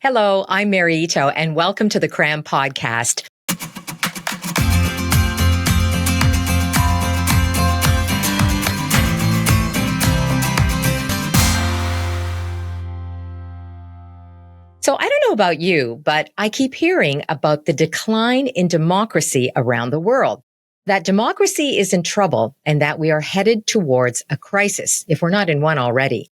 Hello, I'm Mary Ito, and welcome to the Cram Podcast. So I don't know about you, but I keep hearing about the decline in democracy around the world, that democracy is in trouble and that we are headed towards a crisis, if we're not in one already.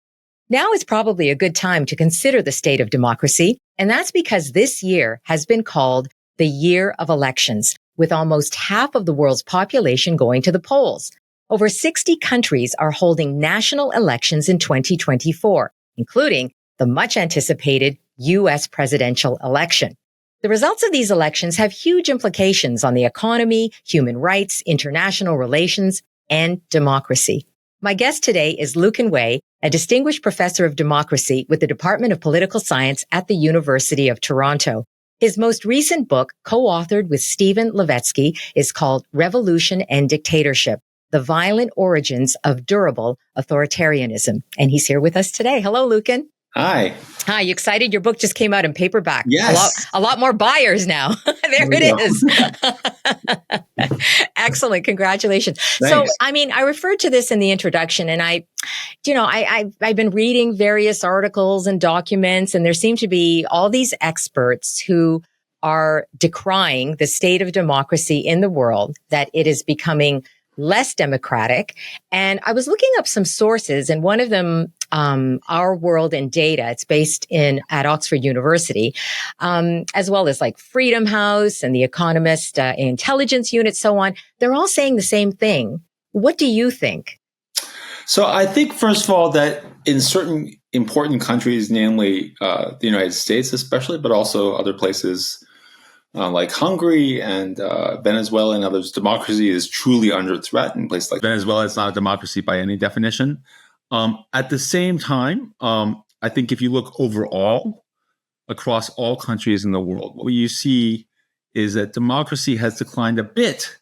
Now is probably a good time to consider the state of democracy, and that's because this year has been called the year of elections, with almost half of the world's population going to the polls. Over 60 countries are holding national elections in 2024, including the much anticipated U.S. presidential election. The results of these elections have huge implications on the economy, human rights, international relations, and democracy. My guest today is Lucan Way, a distinguished professor of democracy with the Department of Political Science at the University of Toronto. His most recent book, co-authored with Stephen Levetsky, is called Revolution and Dictatorship: The Violent Origins of Durable Authoritarianism. And he's here with us today. Hello, Lucan. Hi. Hi, you excited? Your book just came out in paperback. Yes. A lot more buyers now. There it is. Excellent. Congratulations. Thanks. So, I referred to this in the introduction, and I've been reading various articles and documents, and there seem to be all these experts who are decrying the state of democracy in the world, that it is becoming less democratic. And I was looking up some sources, and one of them, Our World in Data, it's based at Oxford University, as well as like Freedom House and the Economist Intelligence Unit, so on. They're all saying the same thing. What do you think? So I think, first of all, that in certain important countries, namely the United States especially, but also other places like Hungary and Venezuela and others, democracy is truly under threat. In places like Venezuela, it's not a democracy by any definition. At the same time, I think if you look overall across all countries in the world, what you see is that democracy has declined a bit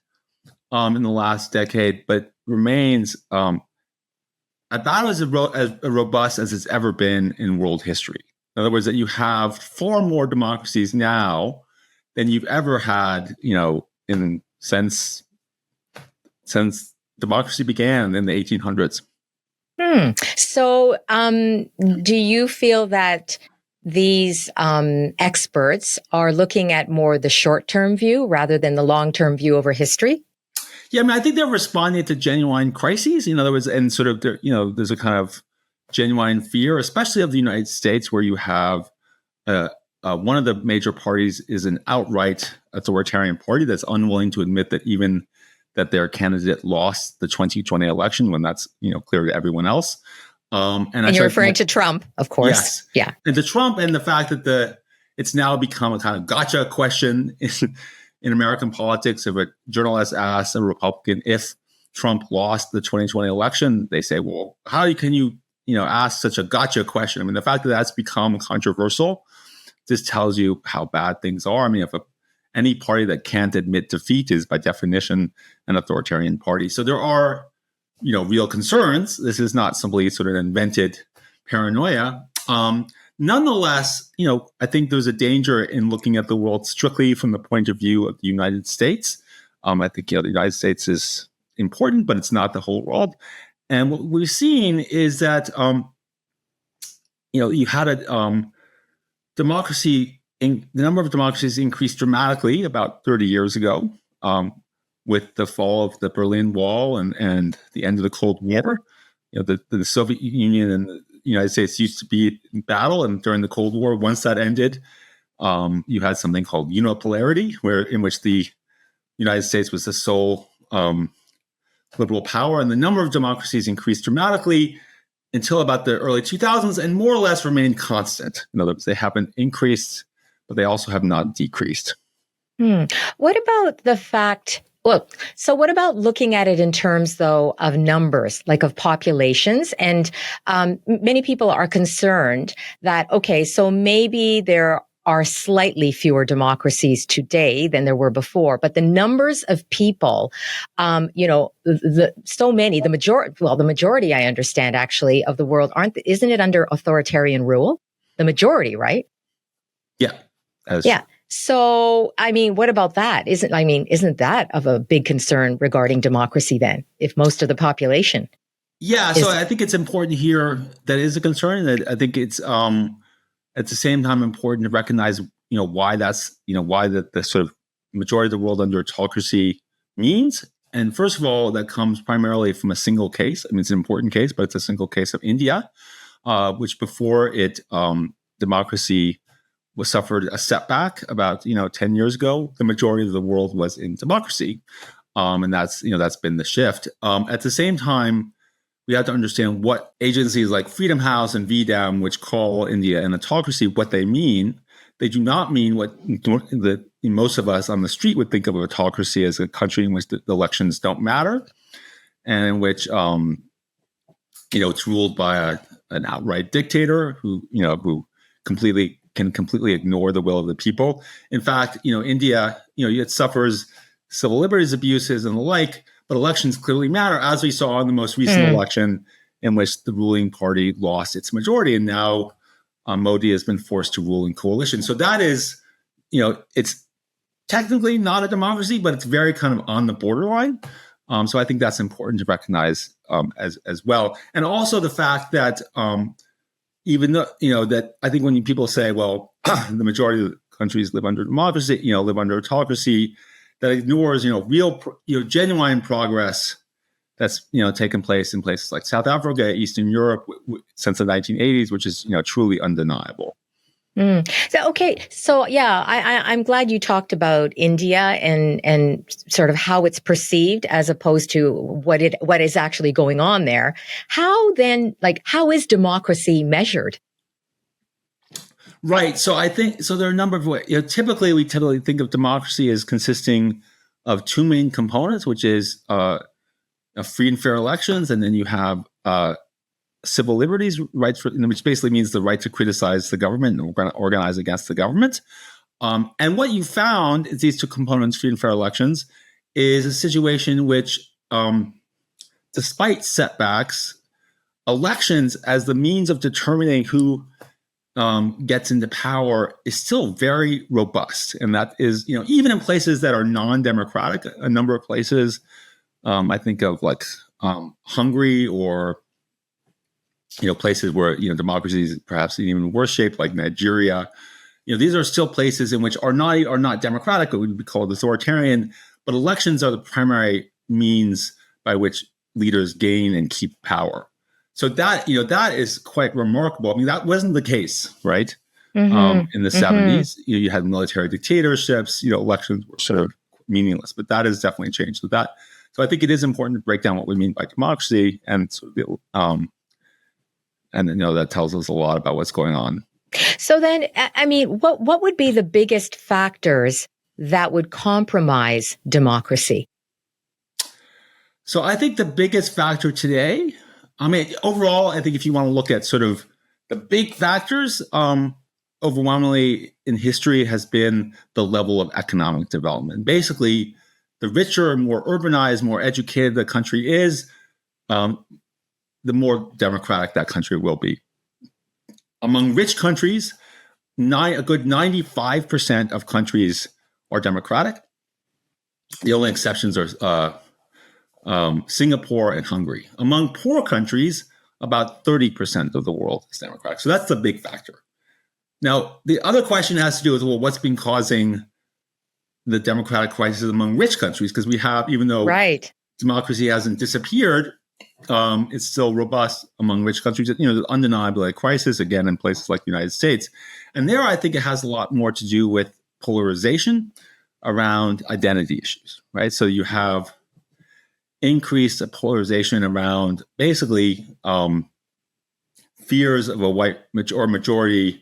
in the last decade, but remains about as robust as it's ever been in world history. In other words, that you have far more democracies now than you've ever had, since democracy began in the 1800s. So, do you feel that these experts are looking at more the short-term view rather than the long-term view over history? Yeah, I think they're responding to genuine crises. In other words, and sort of, there's a kind of genuine fear, especially of the United States, where you have one of the major parties is an outright authoritarian party that's unwilling to admit that their candidate lost the 2020 election, when that's clear to everyone else. And you're referring to Trump, of course. Yes. Yeah. And to Trump, and the fact that it's now become a kind of gotcha question in American politics. If a journalist asks a Republican if Trump lost the 2020 election, they say, well, how can you ask such a gotcha question? The fact that that's become controversial, this tells you how bad things are. If any party that can't admit defeat is by definition an authoritarian party. So there are, real concerns. This is not simply sort of invented paranoia. Nonetheless, I think there's a danger in looking at the world strictly from the point of view of the United States. I think the United States is important, but it's not the whole world. And what we've seen is that, you had a democracy. The number of democracies increased dramatically about 30 years ago with the fall of the Berlin Wall and the end of the Cold War. The Soviet Union and the United States used to be in battle, and during the Cold War, once that ended, you had something called unipolarity, in which the United States was the sole liberal power, and the number of democracies increased dramatically until about the early 2000s, and more or less remained constant. In other words, they haven't increased, but they also have not decreased. What about the fact, what about looking at it in terms, though, of numbers, like of populations? And many people are concerned that, so maybe there are slightly fewer democracies today than there were before, but the numbers of people, the majority, I understand, actually, of the world isn't it under authoritarian rule? The majority, right? Yeah, that is Yeah. true. So, I mean, what about that? Isn't that of a big concern regarding democracy then, if most of the population Yeah, so is, I think it's important here that is a concern. That I think it's at the same time important to recognize, why that's, why the sort of majority of the world under autocracy means. And first of all, that comes primarily from a single case. I mean, it's an important case, but it's a single case of India, which before it democracy was suffered a setback about 10 years ago. The majority of the world was in democracy, and that's been the shift. At the same time, we have to understand what agencies like Freedom House and VDAM, which call India an autocracy, what they mean. They do not mean what most of us on the street would think of autocracy as a country in which the elections don't matter, and in which it's ruled by an outright dictator who can completely ignore the will of the people. In fact, India, it suffers civil liberties abuses and the like, but elections clearly matter, as we saw in the most recent election in which the ruling party lost its majority, and now Modi has been forced to rule in coalition. So that is, it's technically not a democracy, but it's very kind of on the borderline. So I think that's important to recognize as well, and also the fact that even though that I think when people say, well, the majority of the countries live under democracy, live under autocracy, that ignores real genuine progress that's taken place in places like South Africa, Eastern Europe since the 1980s, which is truly undeniable. So yeah, I'm glad you talked about India and sort of how it's perceived as opposed to what is actually going on there. How then, how is democracy measured? Right. So I think there are a number of ways. Typically, we think of democracy as consisting of two main components, which is free and fair elections, and then you have civil liberties, which basically means the right to criticize the government and organize against the government. And what you found is these two components, free and fair elections, is a situation in which, despite setbacks, elections as the means of determining who gets into power is still very robust. And that is, even in places that are non-democratic, a number of places, I think of like Hungary or places where democracy is perhaps in even worse shape, like Nigeria. These are still places in which are not democratic, but would be called authoritarian. But elections are the primary means by which leaders gain and keep power. So that that is quite remarkable. I mean, that wasn't the case, right? In the 70s, you had military dictatorships. Elections were sort of meaningless, but that has definitely changed. So I think it is important to break down what we mean by democracy, and that tells us a lot about what's going on. So then, I mean, what would be the biggest factors that would compromise democracy? So I think the biggest factor today, I mean, overall, I think if you want to look at sort of the big factors, overwhelmingly in history has been the level of economic development. Basically, the richer and more urbanized, more educated the country is, the more democratic that country will be. Among rich countries, a good 95% of countries are democratic. The only exceptions are Singapore and Hungary. Among poor countries, about 30% of the world is democratic. So that's the big factor. Now, the other question has to do with, well, what's been causing the democratic crisis among rich countries? Because we have, even though democracy hasn't disappeared, it's still robust among rich countries. There's undeniably a crisis, again, in places like the United States. And there, I think it has a lot more to do with polarization around identity issues, right? So you have increased polarization around basically fears of a white majority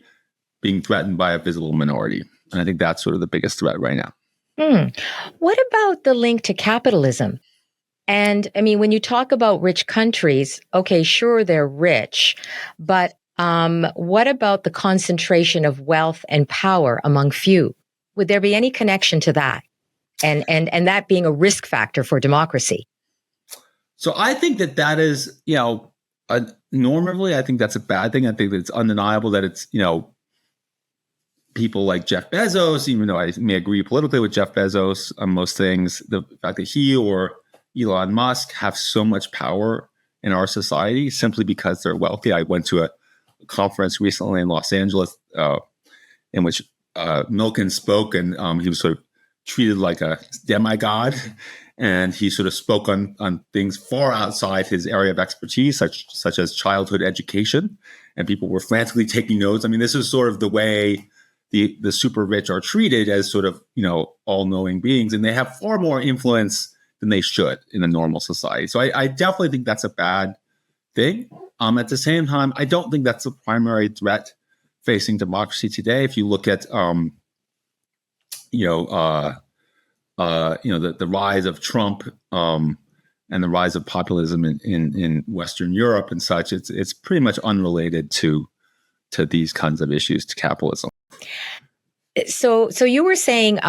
being threatened by a visible minority. And I think that's sort of the biggest threat right now. What about the link to capitalism? And I mean, when you talk about rich countries, okay, sure, they're rich, but what about the concentration of wealth and power among few? Would there be any connection to that? And that being a risk factor for democracy? So I think that is, normally I think that's a bad thing. I think that it's undeniable that it's, people like Jeff Bezos, even though I may agree politically with Jeff Bezos on most things, the fact that he or Elon Musk have so much power in our society simply because they're wealthy. I went to a conference recently in Los Angeles in which Milken spoke, and he was sort of treated like a demigod. And he sort of spoke on things far outside his area of expertise, such as childhood education. And people were frantically taking notes. I mean, this is sort of the way the super rich are treated, as sort of, all-knowing beings. And they have far more influence than they should in a normal society. So I definitely think that's a bad thing. At the same time, I don't think that's the primary threat facing democracy today. If you look at, the rise of Trump and the rise of populism in Western Europe and such, it's pretty much unrelated to these kinds of issues, to capitalism. So you were saying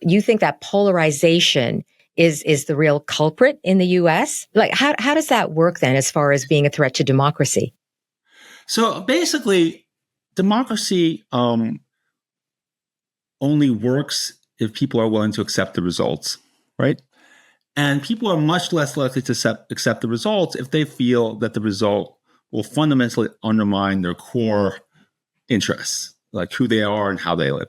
you think that polarization is the real culprit in the U.S. Like, how does that work then, as far as being a threat to democracy? So basically, democracy only works if people are willing to accept the results, right? And people are much less likely to accept the results if they feel that the result will fundamentally undermine their core interests, like who they are and how they live.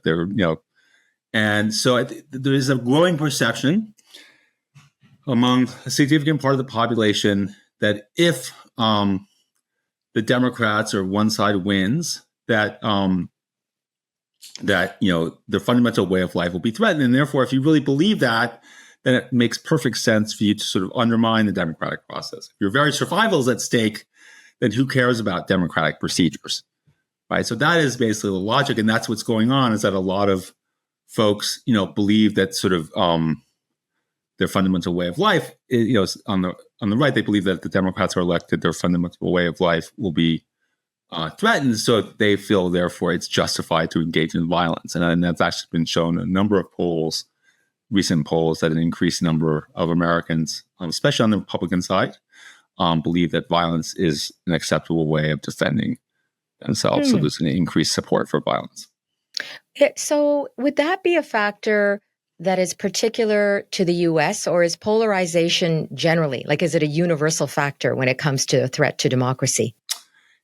And so there is a growing perception among a significant part of the population that if the Democrats or one side wins, that their fundamental way of life will be threatened. And therefore, if you really believe that, then it makes perfect sense for you to sort of undermine the democratic process. If your very survival is at stake, then who cares about democratic procedures, right? So that is basically the logic, and that's what's going on, is that a lot of folks, believe that sort of their fundamental way of life, on the right, they believe that if the Democrats are elected, their fundamental way of life will be threatened, so they feel, therefore, it's justified to engage in violence. And that's actually been shown in a number of polls, recent polls, that an increased number of Americans, especially on the Republican side, believe that violence is an acceptable way of defending themselves. So there's an increased support for violence. So would that be a factor that is particular to the U.S., or is polarization generally, like, is it a universal factor when it comes to a threat to democracy?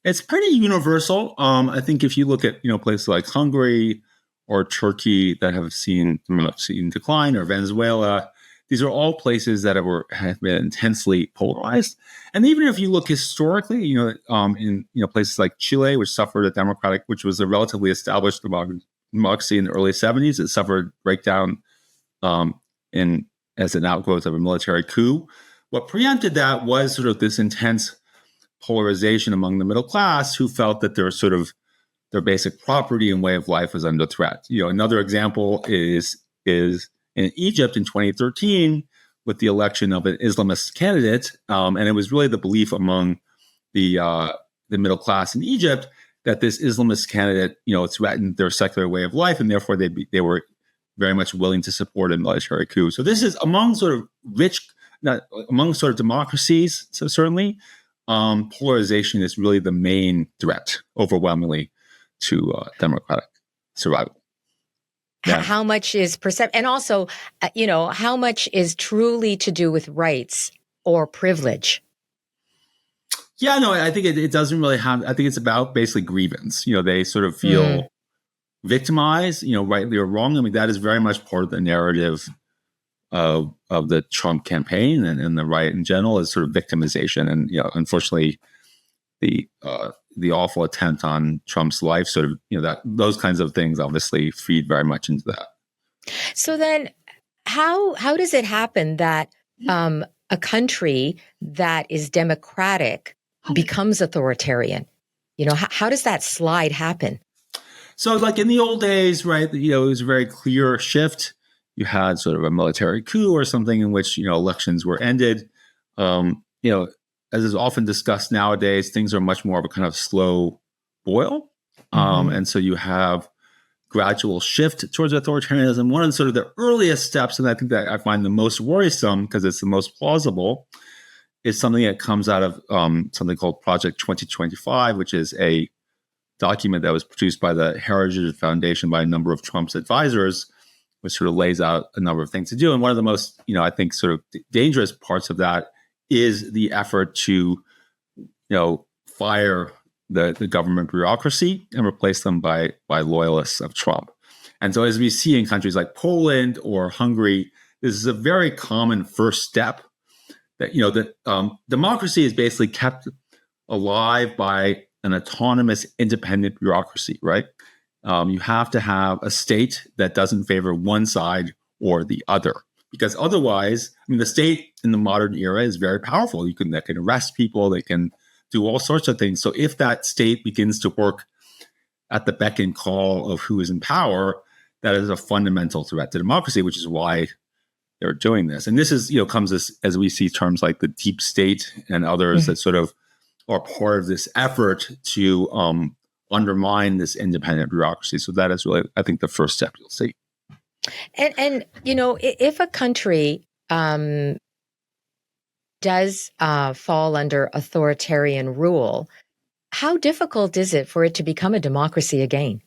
It's pretty universal. I think if you look at places like Hungary or Turkey that have seen decline, or Venezuela, these are all places that have been intensely polarized. And even if you look historically, in places like Chile, which suffered which was a relatively established democracy in the early 70s, it suffered breakdown as an outgrowth of a military coup. What preempted that was sort of this intense polarization among the middle class, who felt that their basic property and way of life was under threat. Another example is in Egypt in 2013 with the election of an Islamist candidate, and it was really the belief among the middle class in Egypt that this Islamist candidate, threatened their secular way of life, and therefore they were very much willing to support a military coup. So this is among democracies. So certainly, polarization is really the main threat, overwhelmingly, to democratic survival. Yeah. How much is percept, and also, how much is truly to do with rights or privilege? Yeah, no, I think it doesn't really have. I think it's about basically grievance. They sort of feel victimized, rightly or wrong. I mean, that is very much part of the narrative of the Trump campaign and the right in general, is sort of victimization. And unfortunately, the awful attempt on Trump's life, sort of that those kinds of things obviously feed very much into that. So then, how does it happen that a country that is democratic becomes authoritarian? How does that slide happen? So, like in the old days, right? It was a very clear shift. You had sort of a military coup or something in which elections were ended. As is often discussed nowadays, things are much more of a kind of slow boil, and so you have gradual shift towards authoritarianism. One of the earliest steps, and I think that I find the most worrisome because it's the most plausible, is something that comes out of something called Project 2025, which is a document that was produced by the Heritage Foundation by a number of Trump's advisors, which sort of lays out a number of things to do. And one of the most, I think, sort of dangerous parts of that is the effort to, fire the government bureaucracy and replace them by loyalists of Trump. And so as we see in countries like Poland or Hungary, this is a very common first step that, democracy is basically kept alive by an autonomous, independent bureaucracy, right? You have to have a state that doesn't favor one side or the other, because otherwise, the state in the modern era is very powerful. They can arrest people, they can do all sorts of things. So if that state begins to work at the beck and call of who is in power, that is a fundamental threat to democracy, which is why they're doing this. And this is, comes as we see terms like the deep state and others that sort of are part of this effort to undermine this independent bureaucracy. So that is really, I think, the first step you'll see. And if a country does fall under authoritarian rule, how difficult is it for it to become a democracy again?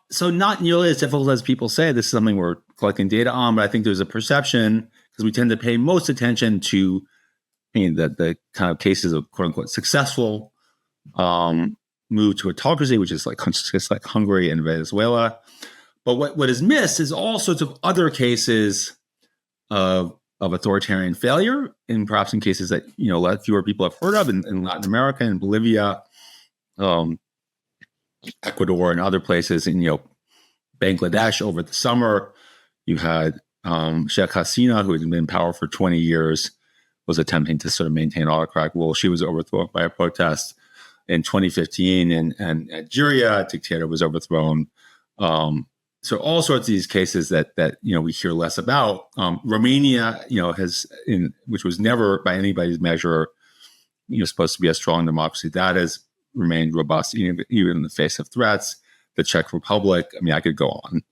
So not nearly as difficult as people say. This is something we're collecting data on, but I think there's a perception, because we tend to pay most attention to the kind of cases of quote unquote successful move to autocracy, which is like Hungary and Venezuela. But what is missed is all sorts of other cases of authoritarian failure, and perhaps in cases that a lot fewer people have heard of in Latin America and Bolivia, Ecuador, and other places. In Bangladesh over the summer, you had Sheikh Hasina, who had been in power for 20 years, was attempting to sort of maintain autocratic rule. She was overthrown by a protest in 2015. In Nigeria, a dictator was overthrown. So all sorts of these cases that we hear less about. Romania, which was never by anybody's measure, supposed to be a strong democracy, that has remained robust even in the face of threats. The Czech Republic, I could go on.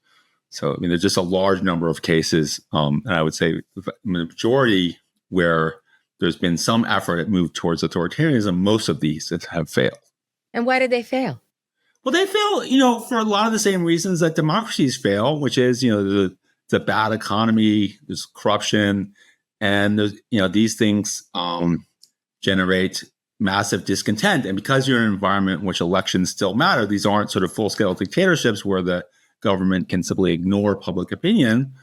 So there's just a large number of cases, and I would say the majority where there's been some effort at move towards authoritarianism. Most of these have failed. And why did they fail? Well, they fail, for a lot of the same reasons that democracies fail, which is, the bad economy, there's corruption, and there's, these things generate massive discontent. And because you're in an environment in which elections still matter, these aren't sort of full-scale dictatorships where the government can simply ignore public opinion.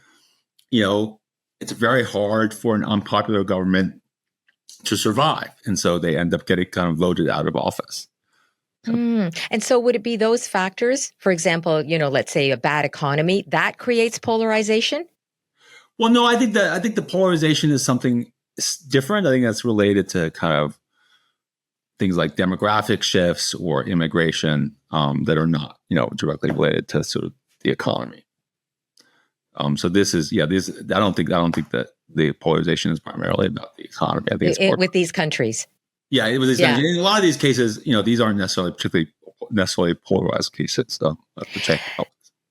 It's very hard for an unpopular government to survive. And so they end up getting kind of voted out of office. And so would it be those factors, for example, let's say a bad economy, that creates polarization? Well, no, I think the polarization is something different. I think that's related to kind of things like demographic shifts or immigration that are not, directly related to sort of the economy. So this is, I don't think that the polarization is primarily about the economy. I think it's with these countries. Yeah, it was. Yeah. In a lot of these cases, these aren't necessarily polarized cases.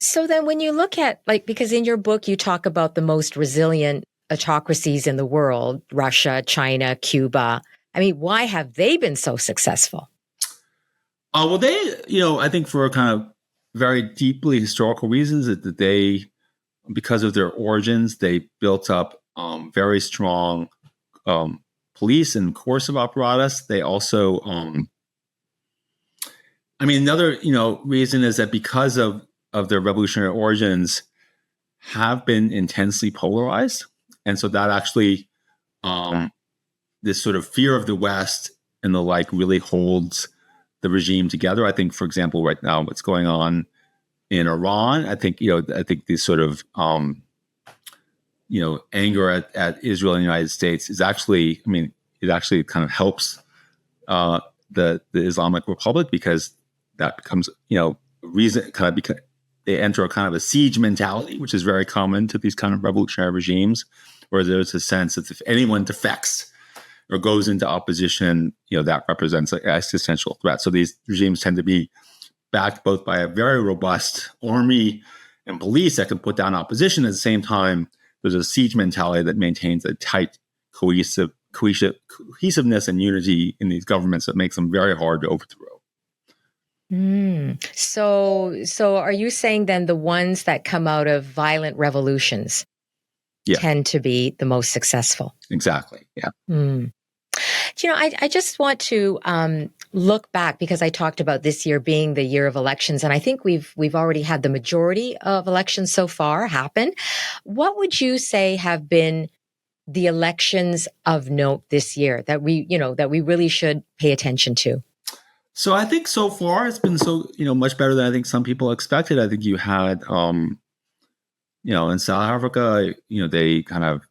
So then, when you look at because in your book you talk about the most resilient autocracies in the world: Russia, China, Cuba. Why have they been so successful? Well, they, I think for kind of very deeply historical reasons that they, because of their origins, they built up very strong police and coercive apparatus. They also, another, reason is that because of their revolutionary origins have been intensely polarized. And so that actually, this sort of fear of the West and the like really holds the regime together. I think, for example, right now, what's going on in Iran, I think this sort of, anger at Israel and the United States is actually, it actually kind of helps the Islamic Republic, because that becomes, reason kind of because they enter a kind of a siege mentality, which is very common to these kind of revolutionary regimes, where there's a sense that if anyone defects or goes into opposition, that represents an existential threat. So these regimes tend to be backed both by a very robust army and police that can put down opposition. At the same time, there's a siege mentality that maintains a tight, cohesiveness and unity in these governments that makes them very hard to overthrow. So are you saying then the ones that come out of violent revolutions Yeah, tend to be the most successful? exactly. Yeah. Mm. I just want to look back because I talked about this year being the year of elections, and I think we've already had the majority of elections so far happen. What would you say have been the elections of note this year that we really should pay attention to? So I think so far it's been much better than I think some people expected. I think you had, in South Africa, they kind of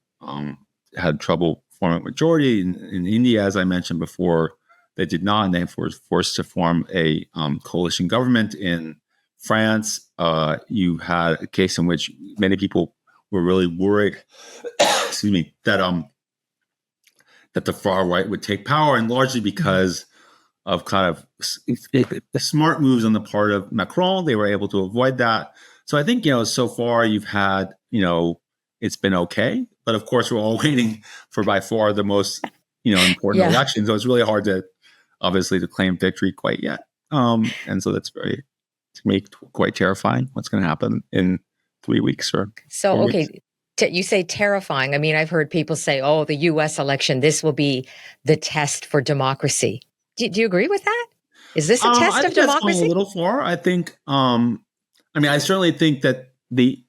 had trouble forming a majority. In India, as I mentioned before, they did not, and they were forced to form a coalition government. In France, you had a case in which many people were really worried, excuse me, that the far right would take power, and largely because of kind of smart moves on the part of Macron, they were able to avoid that. So I think, so far you've had, it's been okay. But of course, we're all waiting for by far the most, important Yeah. election. So it's really hard obviously, to claim victory quite yet. And so that's to me, quite terrifying what's going to happen in 3 weeks or So, 4 weeks. okay, you say terrifying. I mean, I've heard people say, "Oh, the U.S. election, this will be the test for democracy." Do you agree with that? Is this a I test of think that's going a democracy? little far. I think, I certainly think that the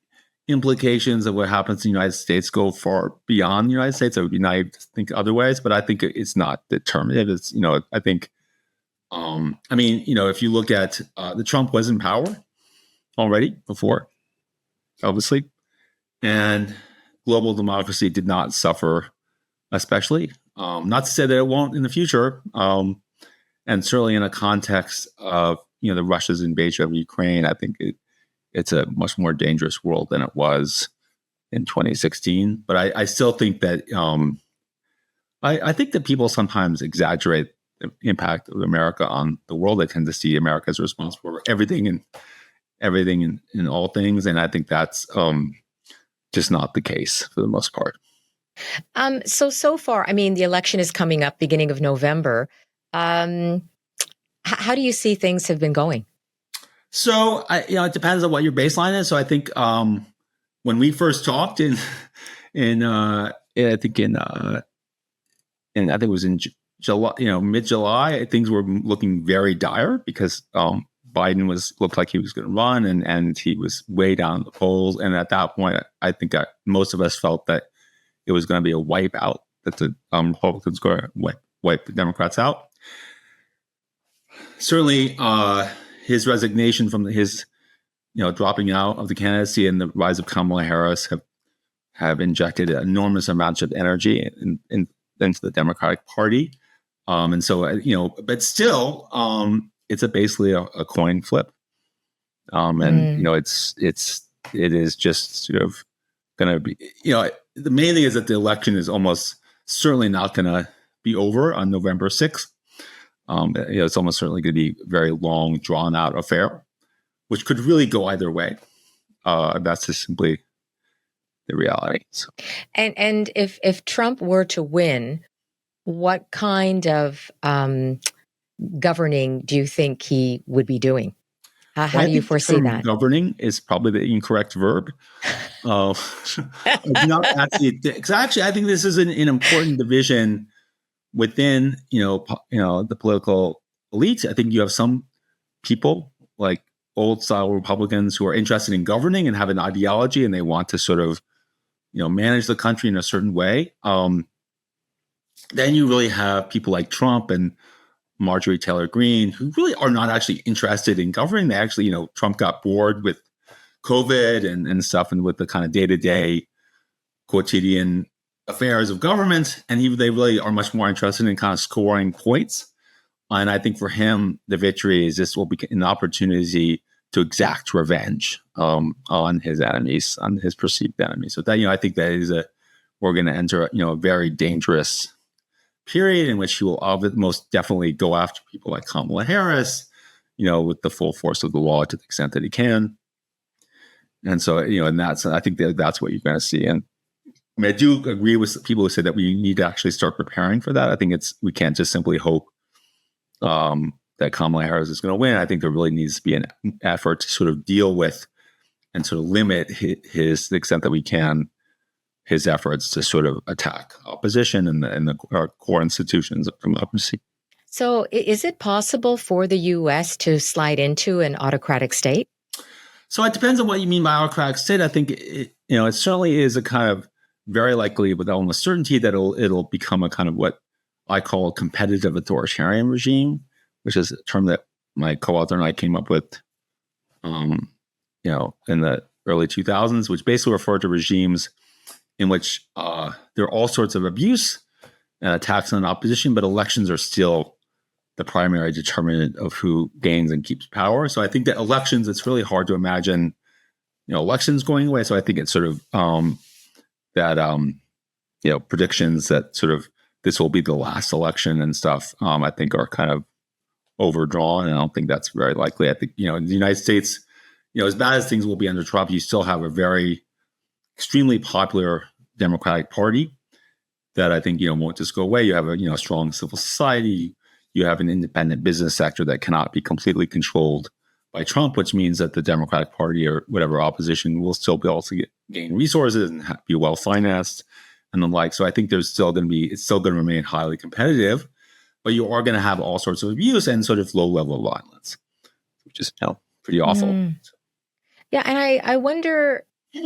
implications of what happens in the United States go far beyond the United States. I would be naive to think otherwise, but I think it's not determinative. It's, I think, if you look at the Trump was in power already before, obviously, and global democracy did not suffer, especially. Not to say that it won't in the future. And certainly in a context of the Russia's invasion of Ukraine, I think it's a much more dangerous world than it was in 2016. But I still think that I think that people sometimes exaggerate the impact of America on the world. They tend to see America as responsible for everything and all things, and I think that's just not the case for the most part. So far, I mean, the election is coming up, beginning of November. How do you see things have been going? So, it depends on what your baseline is. So, I think when we first talked I think it was in July, mid July, things were looking very dire because Biden looked like he was going to run, and he was way down the polls. And at that point, I think most of us felt that it was going to be a wipeout, that the Republicans were going to wipe the Democrats out. Certainly, his resignation from his dropping out of the candidacy and the rise of Kamala Harris have injected enormous amounts of energy into the Democratic Party. And so, but still, it's basically a coin flip. And, it is just sort of going to be, the main thing is that the election is almost certainly not going to be over on November 6th. It's almost certainly going to be a very long, drawn out affair, which could really go either way. That's just simply the reality. So. And if Trump were to win, what kind of governing do you think he would be doing? How I do you think the foresee term that? governing is probably the incorrect verb. Not actually, because actually, I think this is an important division within the political elites. I think you have some people like old style Republicans who are interested in governing and have an ideology, and they want to sort of manage the country in a certain way. Then you really have people like Trump and Marjorie Taylor Greene, who really are not actually interested in governing. They actually, Trump got bored with COVID and stuff, and with the kind of day-to-day quotidian affairs of government. And they really are much more interested in kind of scoring points. And I think for him, the victory will be an opportunity to exact revenge on his enemies, on his perceived enemies. So that, I think that we're going to enter, a very dangerous period in which he will most definitely go after people like Kamala Harris, with the full force of the law to the extent that he can. And so, I think that's what you're going to see. And I do agree with people who say that we need to actually start preparing for that. I think we can't just simply hope that Kamala Harris is going to win. I think there really needs to be an effort to sort of deal with and sort of limit his the extent that we can, his efforts to sort of attack opposition and our core institutions of democracy. So is it possible for the U.S. to slide into an autocratic state? So it depends on what you mean by autocratic state. I think it certainly is a kind of very likely, with almost certainty, that it'll become a kind of what I call a competitive authoritarian regime, which is a term that my co-author and I came up with, in the early 2000s, which basically referred to regimes in which there are all sorts of abuse and attacks on opposition, but elections are still the primary determinant of who gains and keeps power. So I think that elections, it's really hard to imagine, elections going away. So I think it's sort of predictions that sort of this will be the last election and stuff, I think are kind of overdrawn. And I don't think that's very likely. I think, in the United States, as bad as things will be under Trump, you still have a very extremely popular Democratic Party that I think, won't just go away. You have a, strong civil society. You have an independent business sector that cannot be completely controlled by Trump, which means that the Democratic Party or whatever opposition will still be able to gain resources and be well financed and the like. So I think it's still going to remain highly competitive, but you are going to have all sorts of abuse and sort of low level of violence, which is pretty awful. Mm. Yeah, and I wonder,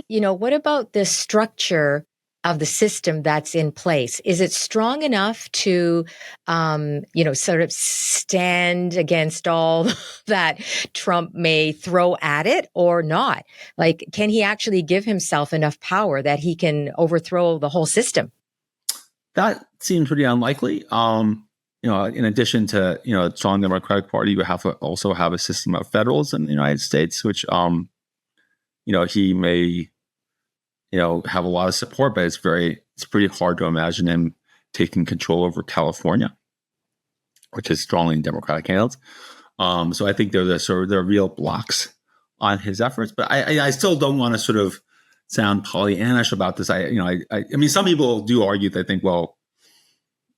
what about the structure of the system that's in place? Is it strong enough to, sort of stand against all that Trump may throw at it or not? Like, can he actually give himself enough power that he can overthrow the whole system? That seems pretty unlikely. In addition to, a strong Democratic Party, you have to also have a system of federalism in the United States, which, he may have a lot of support, but it's pretty hard to imagine him taking control over California, which is strongly in Democratic hands. So I think there are real blocks on his efforts, but I still don't want to sort of sound Pollyannish about this. I mean, some people do argue that think, well,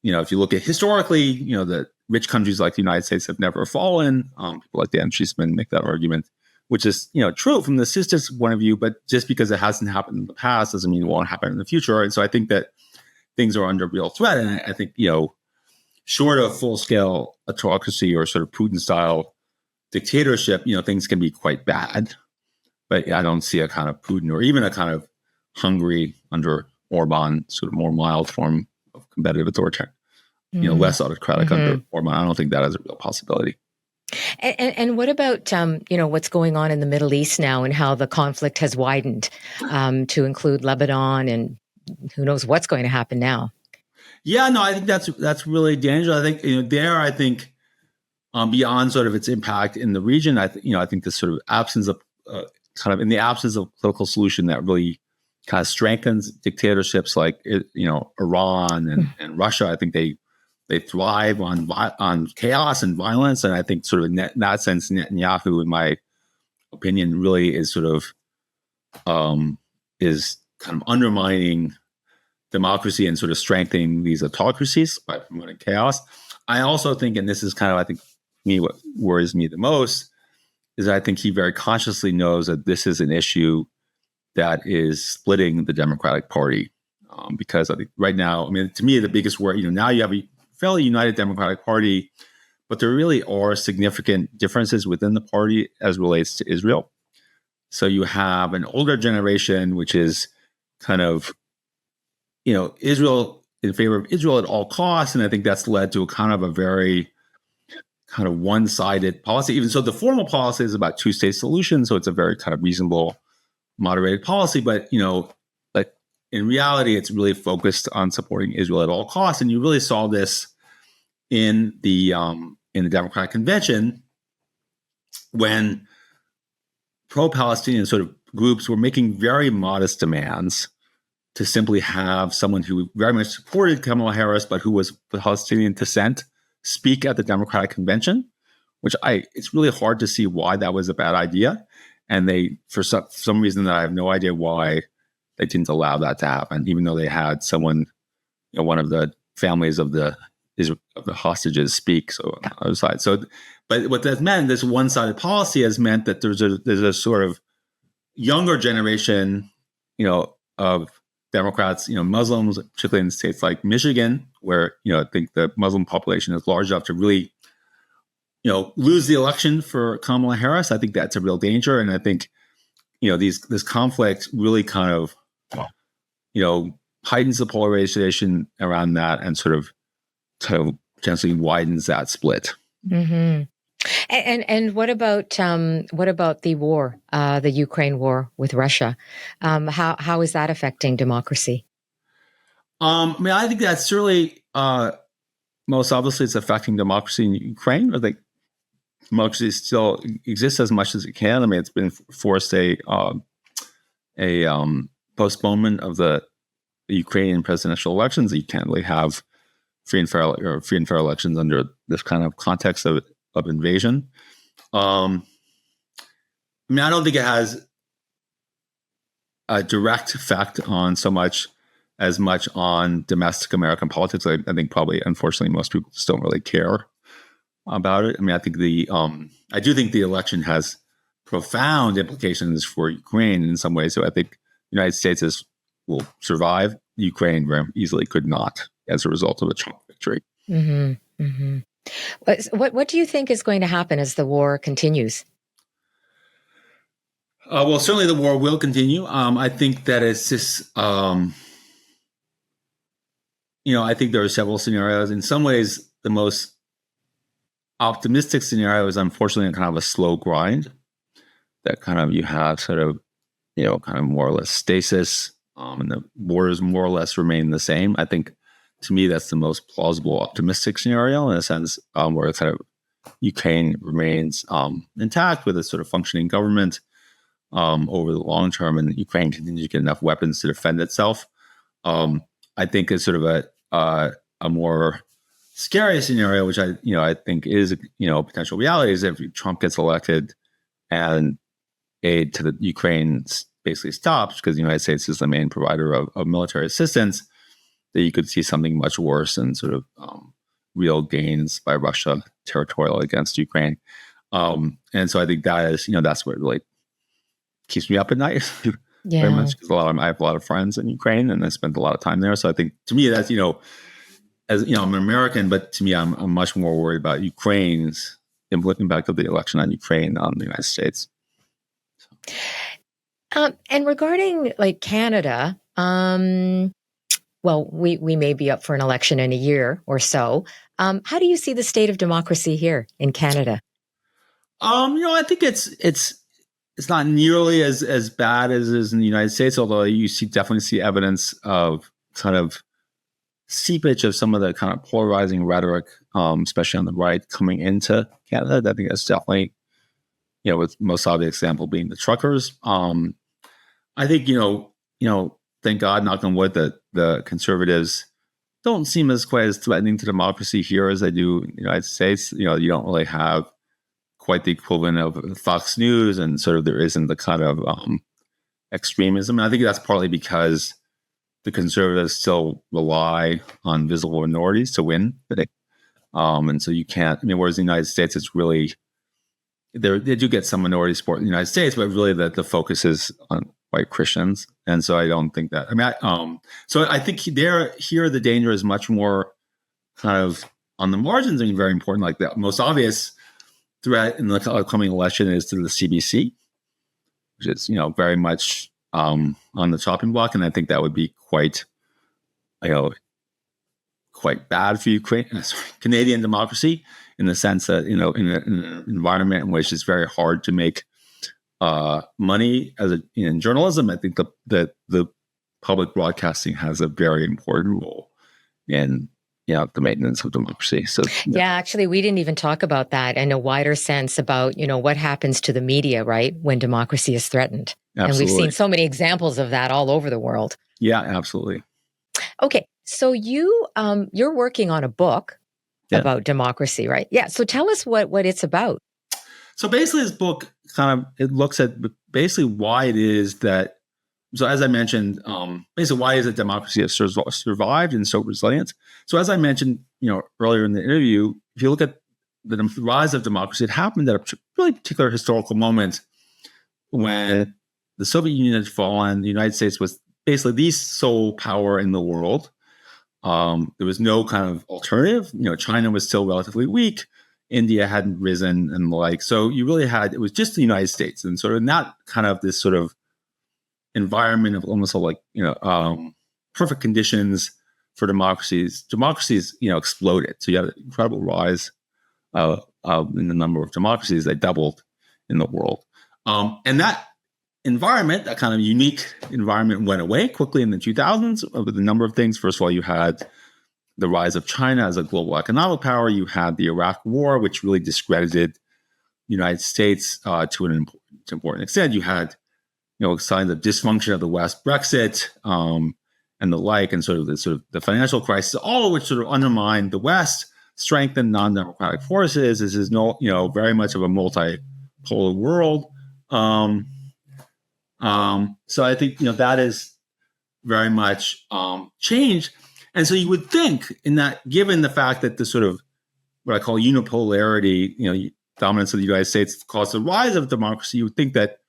if you look at historically, the rich countries like the United States have never fallen. People like Dan Cheeseman make that argument, which is, true from the system's point of view, but just because it hasn't happened in the past doesn't mean it won't happen in the future. And so I think that things are under real threat. And I think, short of full-scale autocracy or sort of Putin-style dictatorship, things can be quite bad. But I don't see a kind of Putin or even a kind of Hungary under Orban, sort of more mild form of competitive authoritarian, less autocratic under Orban. I don't think that is a real possibility. And what about, what's going on in the Middle East now and how the conflict has widened to include Lebanon, and who knows what's going to happen now? Yeah, no, I think that's really dangerous. I think, beyond sort of its impact in the region, I think the sort of absence of in the absence of political solution that really kind of strengthens dictatorships like, Iran and Russia. I think they thrive on chaos and violence. And I think sort of in that sense, Netanyahu, in my opinion, really is sort of is kind of undermining democracy and sort of strengthening these autocracies by promoting chaos. I also think, and this is kind of, I think, what worries me the most, is I think he very consciously knows that this is an issue that is splitting the Democratic Party. Because I think right now, to me, the biggest worry, now you have a fairly united Democratic Party, but there really are significant differences within the party as relates to Israel. So you have an older generation, which is kind of, Israel in favor of Israel at all costs. And I think that's led to a kind of a very kind of one-sided policy. Even so, the formal policy is about two-state solution. So it's a very kind of reasonable, moderated policy. But, like in reality, it's really focused on supporting Israel at all costs. And you really saw this in the Democratic Convention when pro-Palestinian sort of groups were making very modest demands to simply have someone who very much supported Kamala Harris, but who was Palestinian descent, speak at the Democratic Convention, which it's really hard to see why that was a bad idea. And they, for some reason that I have no idea why, they didn't allow that to happen, even though they had someone, one of the families of the the hostages speak. So on the other side. So, but what that meant, this one-sided policy has meant that there's a sort of younger generation, of Democrats, Muslims, particularly in states like Michigan, where, I think the Muslim population is large enough to really, lose the election for Kamala Harris. I think that's a real danger. And I think, this conflict really kind of, heightens the polarization around that and sort of potentially widens that split. Mm-hmm. And what about the war, the Ukraine war with Russia? How is that affecting democracy? I think that's certainly most obviously it's affecting democracy in Ukraine. I think democracy still exists as much as it can. I mean, it's been forced a postponement of the Ukrainian presidential elections. You can't really have free and fair elections under this kind of context of invasion. I don't think it has a direct effect on as much on domestic American politics. I think probably, unfortunately, most people just don't really care about it. I mean, I think I do think the election has profound implications for Ukraine in some ways. So I think the United States will survive. Ukraine very easily could not as a result of a Trump victory. Mm-hmm. Mm-hmm. What do you think is going to happen as the war continues? Well, certainly the war will continue. I think that it's just, I think there are several scenarios. In some ways, the most optimistic scenario is unfortunately kind of a slow grind that kind of you have sort of, kind of more or less stasis, and the borders more or less remain the same. I think to me, that's the most plausible optimistic scenario in a sense, where it's kind of Ukraine remains intact with a sort of functioning government over the long term, and Ukraine continues to get enough weapons to defend itself. I think is sort of a more scary scenario, which I think is a potential reality, is if Trump gets elected and aid to the Ukraine basically stops because the United States is the main provider of military assistance, that you could see something much worse and sort of real gains by Russia territorial against Ukraine. And so I think that is, that's what really keeps me up at night very much, because I have a lot of friends in Ukraine and I spent a lot of time there. So I think to me that's, as I'm an American, but to me, I'm much more worried about Ukraine's impact of the election on Ukraine on the United States. And regarding like Canada, well, we may be up for an election in a year or so. How do you see the state of democracy here in Canada? I think it's not nearly as bad as it is in the United States, although you definitely see evidence of kind of seepage of some of the kind of polarizing rhetoric, especially on the right, coming into Canada. I think that's definitely, with most obvious example being the truckers. I think, thank God, knock on wood, that the conservatives don't seem quite as threatening to democracy here as they do in the United States. You don't really have quite the equivalent of Fox News, and sort of there isn't the kind of extremism. And I think that's partly because the conservatives still rely on visible minorities to win. And so you can't, whereas in the United States, it's really, they do get some minority support in the United States, but really the focus is on white Christians. And so I don't think that, so I think here the danger is much more kind of on the margins and very important. Like the most obvious threat in the upcoming election is to the CBC, which is, very much on the chopping block. And I think that would be quite bad for Canadian democracy, in the sense that, in an environment in which it's very hard to make money in journalism. I think that the public broadcasting has a very important role in the maintenance of democracy. So actually, we didn't even talk about that in a wider sense about what happens to the media, right, when democracy is threatened. Absolutely. And we've seen so many examples of that all over the world. Yeah, absolutely. Okay, so you're working on a book about democracy, right? Yeah. So tell us what it's about. So basically, this book it looks at basically why it is that. So as I mentioned, basically why is it democracy has survived and so resilient? So as I mentioned, earlier in the interview, if you look at the rise of democracy, it happened at a really particular historical moment when the Soviet Union had fallen. The United States was basically the sole power in the world. There was no kind of alternative. China was still relatively weak. India hadn't risen and the like. So you really it was just the United States. And sort of not kind of this sort of environment of almost like, perfect conditions for democracies. Democracies, exploded. So you had an incredible rise in the number of democracies. They doubled in the world. And that environment, that kind of unique environment, went away quickly in the 2000s with a number of things. First of all, you had the rise of China as a global economic power. You had the Iraq War, which really discredited the United States to an important extent. You had, signs of dysfunction of the West, Brexit, and the like, and sort of the financial crisis, all of which sort of undermined the West, strengthened non-democratic forces. This is very much of a multipolar world. So I think, that is very much changed. And so you would think in that, given the fact that the sort of what I call unipolarity, dominance of the United States caused the rise of democracy, you would think that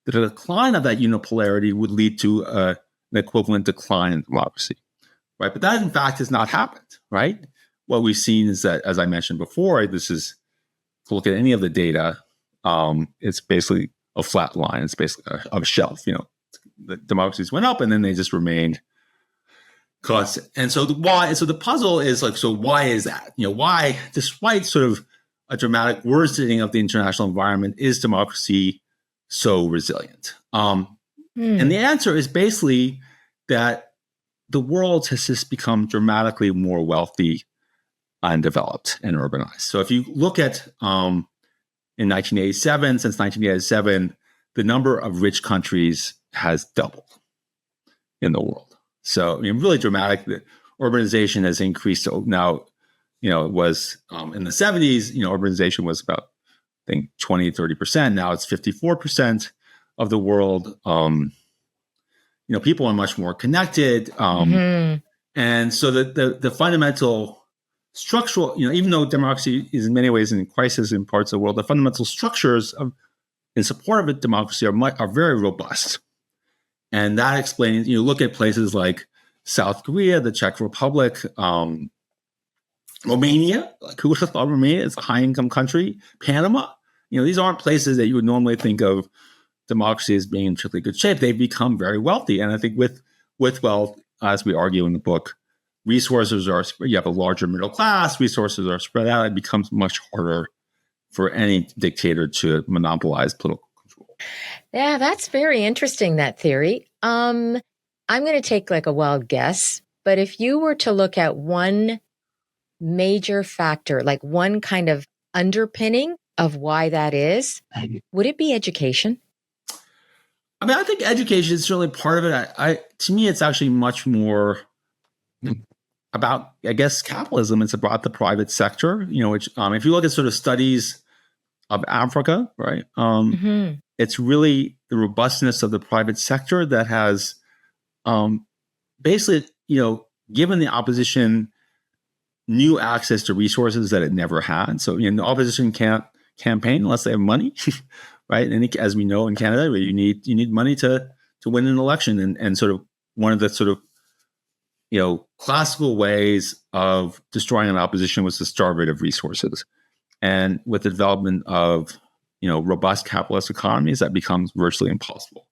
the decline of that unipolarity would lead to an equivalent decline in democracy, right? But that, in fact, has not happened, right? What we've seen is that, as I mentioned before, this is, if you look at any of the data, it's basically a flat line. It's basically a shelf. The democracies went up and then they just remained constant. And so the puzzle is like, so why is that? Why, despite sort of a dramatic worsening of the international environment, is democracy so resilient? And the answer is basically that the world has just become dramatically more wealthy and developed and urbanized. So if you look at in 1987, since 1987, the number of rich countries has doubled in the world. So really dramatic. The urbanization has increased. So now, it was in the 70s, urbanization was about, I think, 20, 30%. Now it's 54% of the world. People are much more connected. And so the fundamental structural, even though democracy is in many ways in crisis in parts of the world, the fundamental structures in support of a democracy are very robust. And that explains, look at places like South Korea, the Czech Republic, Romania. Who would have thought Romania is a high-income country? Panama. These aren't places that you would normally think of democracy as being in particularly good shape. They've become very wealthy. And I think with wealth, as we argue in the book, you have a larger middle class, resources are spread out. It becomes much harder for any dictator to monopolize political control. Yeah, that's very interesting, that theory. I'm going to take like a wild guess, but if you were to look at one major factor, like one kind of underpinning of why that is, would it be education? I think education is certainly part of it. To me, it's actually much more about, I guess, capitalism. It's about the private sector, which if you look at sort of studies of Africa, right, it's really the robustness of the private sector that has basically, given the opposition new access to resources that it never had. So, the opposition can't campaign unless they have money, right? And as we know in Canada, you need money to win an election, and sort of one of the sort of classical ways of destroying an opposition was to starve it of resources. And with the development of robust capitalist economies, that becomes virtually impossible.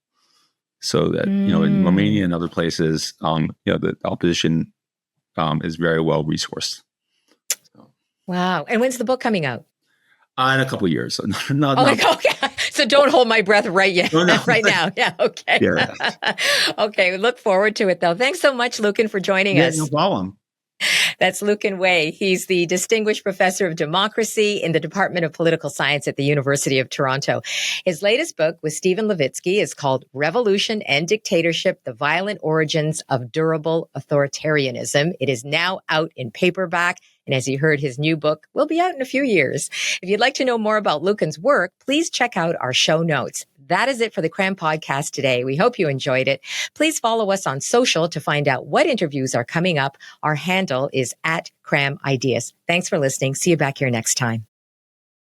So that in Romania and other places, the opposition is very well resourced. So. Wow! And when's the book coming out? In a couple of years. Okay. So don't hold my breath right now. Yeah. Okay. Yeah. Okay. We look forward to it, though. Thanks so much, Lucan, for joining us. No problem. That's Lucan Way. He's the Distinguished Professor of Democracy in the Department of Political Science at the University of Toronto. His latest book with Stephen Levitsky is called Revolution and Dictatorship, The Violent Origins of Durable Authoritarianism. It is now out in paperback. And as you heard, his new book will be out in a few years. If you'd like to know more about Lucan's work, please check out our show notes. That is it for the Cram podcast today. We hope you enjoyed it. Please follow us on social to find out what interviews are coming up. Our handle is @CramIdeas. Thanks for listening. See you back here next time.